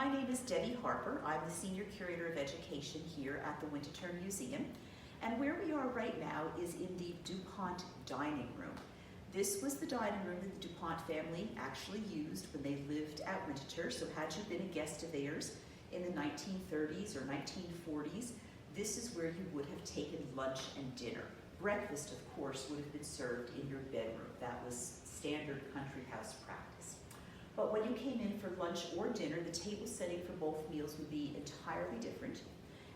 my name is Debbie Harper. I'm the Senior Curator of Education here at the Winterthur Museum. And where we are right now is in the Pont Dining Room. This was the dining room that the Pont family actually used when they lived at Winterthur. So had you been a guest of theirs in the 1930s or 1940s, this is where you would have taken lunch and dinner. Breakfast, of course, would have been served in your bedroom. That was standard country house practice. But when you came in for lunch or dinner, the table setting for both meals would be entirely different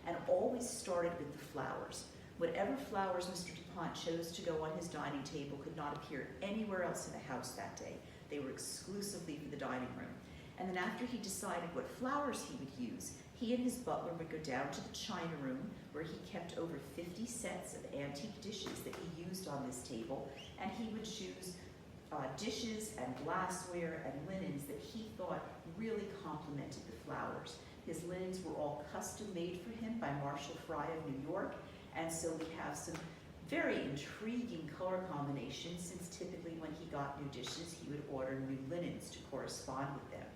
and always started with the flowers. Whatever flowers Mr. DuPont chose to go on his dining table could not appear anywhere else in the house that day. They were exclusively for the dining room. And then after he decided what flowers he would use, he and his butler would go down to the china room where he kept over 50 sets of antique dishes that he used on this table, and he would choose dishes and glassware and linens that he thought really complemented the flowers. His linens were all custom made for him by Marshall Fry of New York, and so we have some very intriguing color combinations, since typically when he got new dishes, he would order new linens to correspond with them.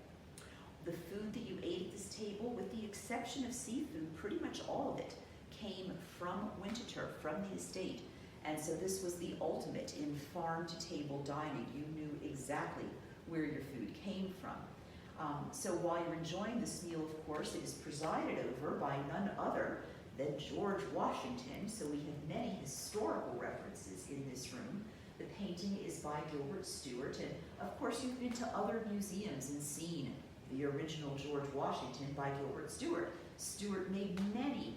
The food that you ate at this table, with the exception of seafood, pretty much all of it came from Winterthur, from the estate. And so this was the ultimate in farm-to-table dining. You knew exactly where your food came from. So while you're enjoying this meal, of course, it is presided over by none other than George Washington. So we have many historical references in this room. The painting is by Gilbert Stuart, and of course you've been to other museums and seen the original George Washington by Gilbert Stuart. Stuart made many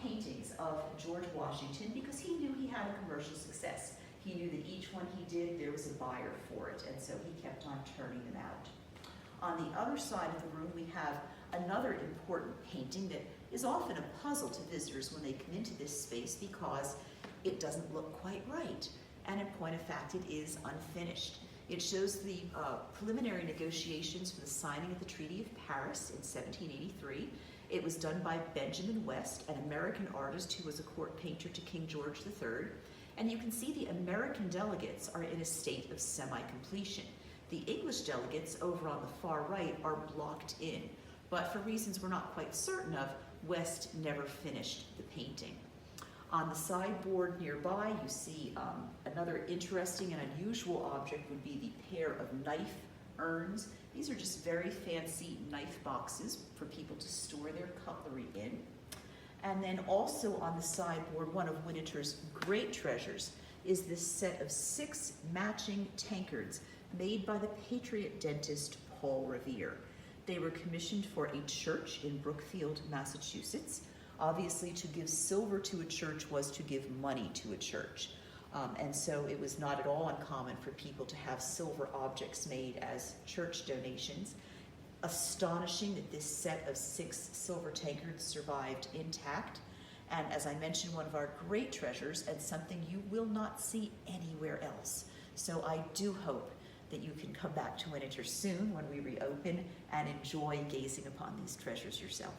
paintings of George Washington because he knew he had a commercial success. He knew that each one he did, there was a buyer for it, and so he kept on turning them out. On the other side of the room, we have another important painting that is often a puzzle to visitors when they come into this space because it doesn't look quite right. And in point of fact, it is unfinished. It shows the preliminary negotiations for the signing of the Treaty of Paris in 1783. It was done by Benjamin West, an American artist who was a court painter to King George III. And you can see the American delegates are in a state of semi-completion. The English delegates over on the far right are blocked in, but for reasons we're not quite certain of, West never finished the painting. On the sideboard nearby, you see another interesting and unusual object would be the pair of knife urns. These are just very fancy knife boxes for people to store their cutlery in. And then also on the sideboard, one of Winterthur's great treasures is this set of 6 matching tankards made by the patriot dentist Paul Revere. They were commissioned for a church in Brookfield, Massachusetts. Obviously, to give silver to a church was to give money to a church. And so it was not at all uncommon for people to have silver objects made as church donations. Astonishing that this set of 6 silver tankards survived intact. And as I mentioned, one of our great treasures and something you will not see anywhere else. So I do hope that you can come back to Winterthur soon when we reopen and enjoy gazing upon these treasures yourself.